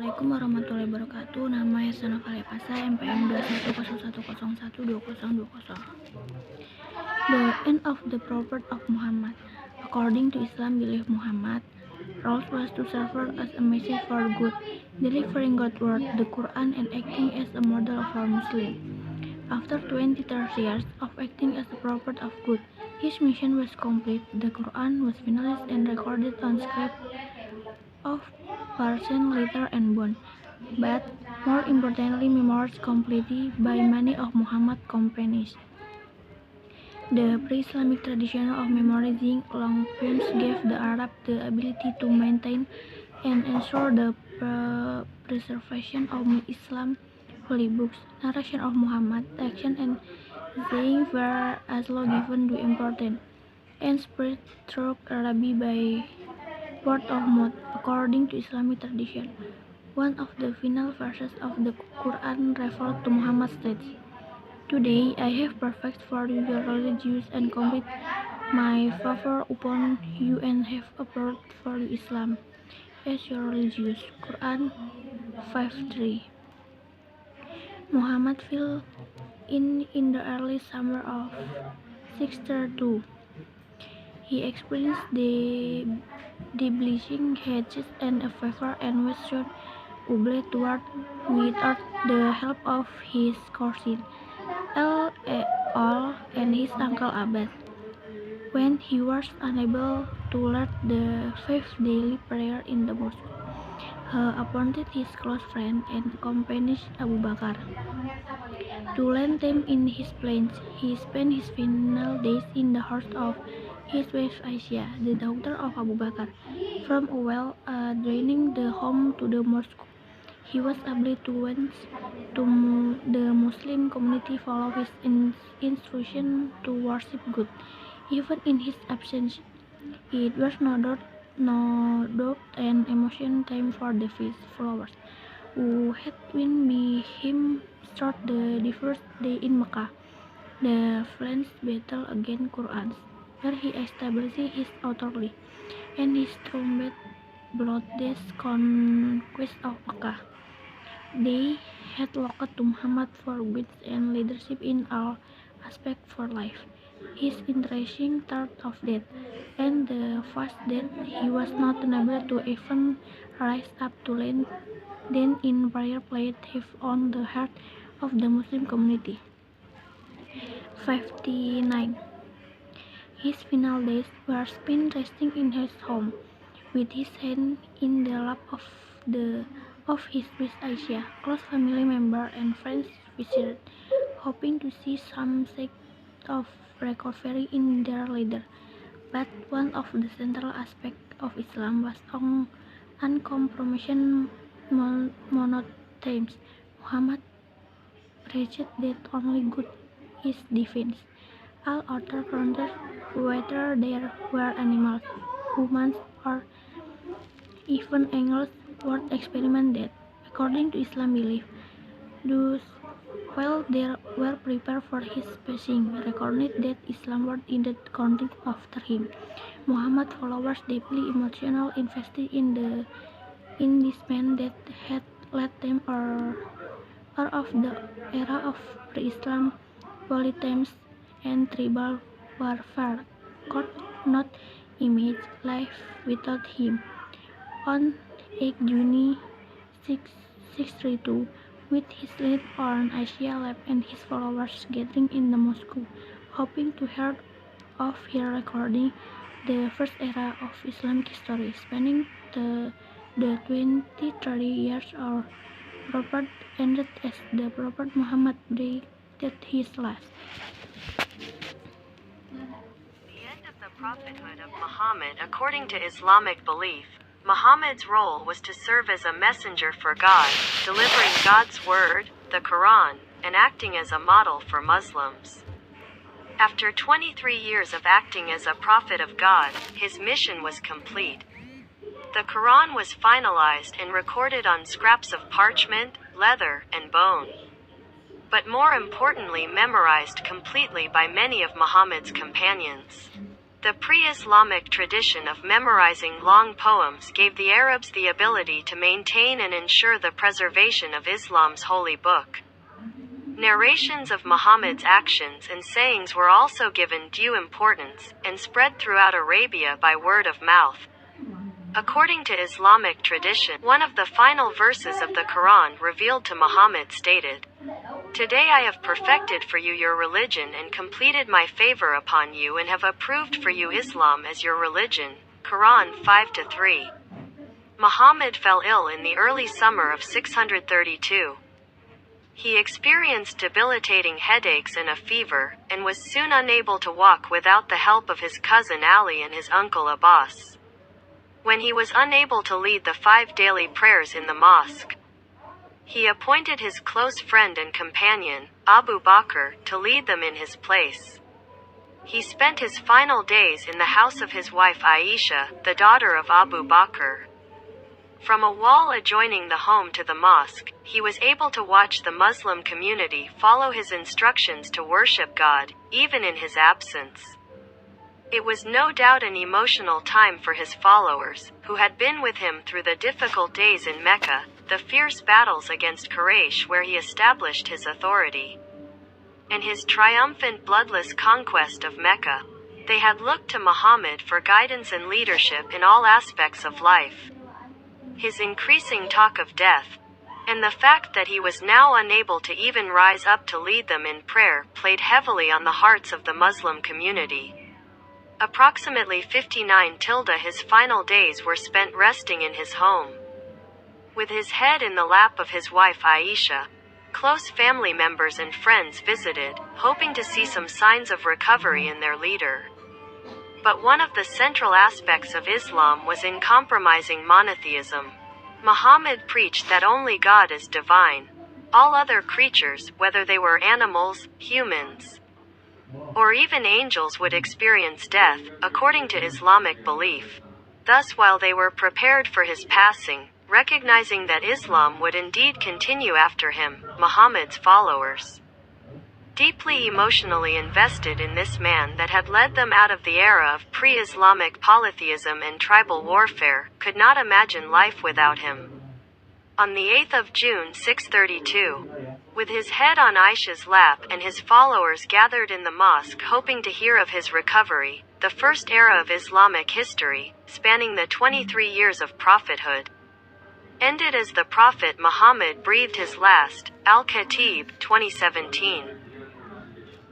Assalamualaikum warahmatullahi wabarakatuh. Nama hersa, novalia, pasha, MPM 2101012020. The end of the prophet of Muhammad. According to Islam belief, Muhammad role was to serve as a message for good, delivering God's word, the Quran, and acting as a model for Muslims. After 23 years of acting as a prophet of good, his mission was complete. The Quran was finalized and recorded on script of persian, letter, and bone, but more importantly memorized completely by many of Muhammad's companions. The pre-Islamic tradition of memorizing long poems gave the Arab the ability to maintain and ensure the preservation of Islam's holy books. Narration of Muhammad, action and saying were as law given to important and spread through Arabic by word of mouth, according to Islamic tradition. One of the final verses of the Quran referred to Muhammad states, "Today I have perfected for you your religious and complete my favor upon you and have approved for you Islam as your religious." Quran 5:3. Muhammad fell in the early summer of 632. He experienced the debilitating headaches and a fever and was soon obliged to work without the help of his cousin Al and his uncle Abbas. When he was unable to lead the 5 daily prayer in the mosque, he appointed his close friend and companion Abu Bakr to lend them in his plans. He spent his final days in the house of his wife Aisyah, the daughter of Abu Bakr, from a well adjoining the home to the mosque. He was able to once to the Muslim community follow his instruction to worship God, even in his absence. It was no doubt an emotional time for the followers, who had been by him throughout the first day in Mecca, the French battle against Quraysh, where he established his authority, and his trumpet bloodless conquest of Mecca. They had looked to Muhammad for guidance and leadership in all aspects of life. His interesting thought of death, and the fact that he was not able to even rise up to lead them in prayer played heavy on the heart of the Muslim community. 59. His final days were spent resting in his home, with his hand in the lap of his wife Aisyah. Close family members and friends visited, hoping to see some sign of recovery in their leader. But one of the central aspects of Islam was uncompromising monotheism. Muhammad preached that only good is divine. All other creatures, whether they were animals, humans, or even angels, were experimented. According to Islam belief, those while they were prepared for his passing, recorded that Islam was indeed counting after him. Muhammad followers deeply emotional invested in this man that had led them out of the era of pre-Islam polytheism and tribal warfare, could not imagine life without him. On 8 June 632, with his lead on Asia left and his followers gathering in the mosque, hoping to hear of her recording the first era of Islamic history, spanning the 23 years our prophet ended as the Prophet Muhammad breathed his last. The end of the prophethood of Muhammad. According to Islamic belief, Muhammad's role was to serve as a messenger for God, delivering God's word, the Quran, and acting as a model for Muslims. After 23 years of acting as a prophet of God, his mission was complete. The Quran was finalized and recorded on scraps of parchment, leather, and bone. But more importantly, memorized completely by many of Muhammad's companions. The pre-Islamic tradition of memorizing long poems gave the Arabs the ability to maintain and ensure the preservation of Islam's holy book. Narrations of Muhammad's actions and sayings were also given due importance, and spread throughout Arabia by word of mouth. According to Islamic tradition, one of the final verses of the Quran revealed to Muhammad stated, "Today I have perfected for you your religion and completed my favor upon you and have approved for you Islam as your religion." Quran 5-3. Muhammad fell ill in the early summer of 632. He experienced debilitating headaches and a fever, and was soon unable to walk without the help of his cousin Ali and his uncle Abbas. When he was unable to lead the 5 daily prayers in the mosque, he appointed his close friend and companion, Abu Bakr, to lead them in his place. He spent his final days in the house of his wife Aisha, the daughter of Abu Bakr. From a wall adjoining the home to the mosque, he was able to watch the Muslim community follow his instructions to worship God, even in his absence. It was no doubt an emotional time for his followers, who had been with him through the difficult days in Mecca, the fierce battles against Quraysh where he established his authority, and his triumphant bloodless conquest of Mecca. They had looked to Muhammad for guidance and leadership in all aspects of life. His increasing talk of death, and the fact that he was now unable to even rise up to lead them in prayer, played heavily on the hearts of the Muslim community. Approximately 59 his final days were spent resting in his home, with his head in the lap of his wife Aisha. Close family members and friends visited, hoping to see some signs of recovery in their leader. But one of the central aspects of Islam was uncompromising monotheism. Muhammad preached that only God is divine. All other creatures, whether they were animals, humans, or even angels, would experience death, according to Islamic belief. Thus, while they were prepared for his passing, recognizing that Islam would indeed continue after him, Muhammad's followers, deeply emotionally invested in this man that had led them out of the era of pre-Islamic polytheism and tribal warfare, could not imagine life without him. On the 8th of June 632, with his head on Aisha's lap and his followers gathered in the mosque hoping to hear of his recovery, the first era of Islamic history, spanning the 23 years of prophethood, ended as the Prophet Muhammad breathed his last. Al-Khatib, 2017.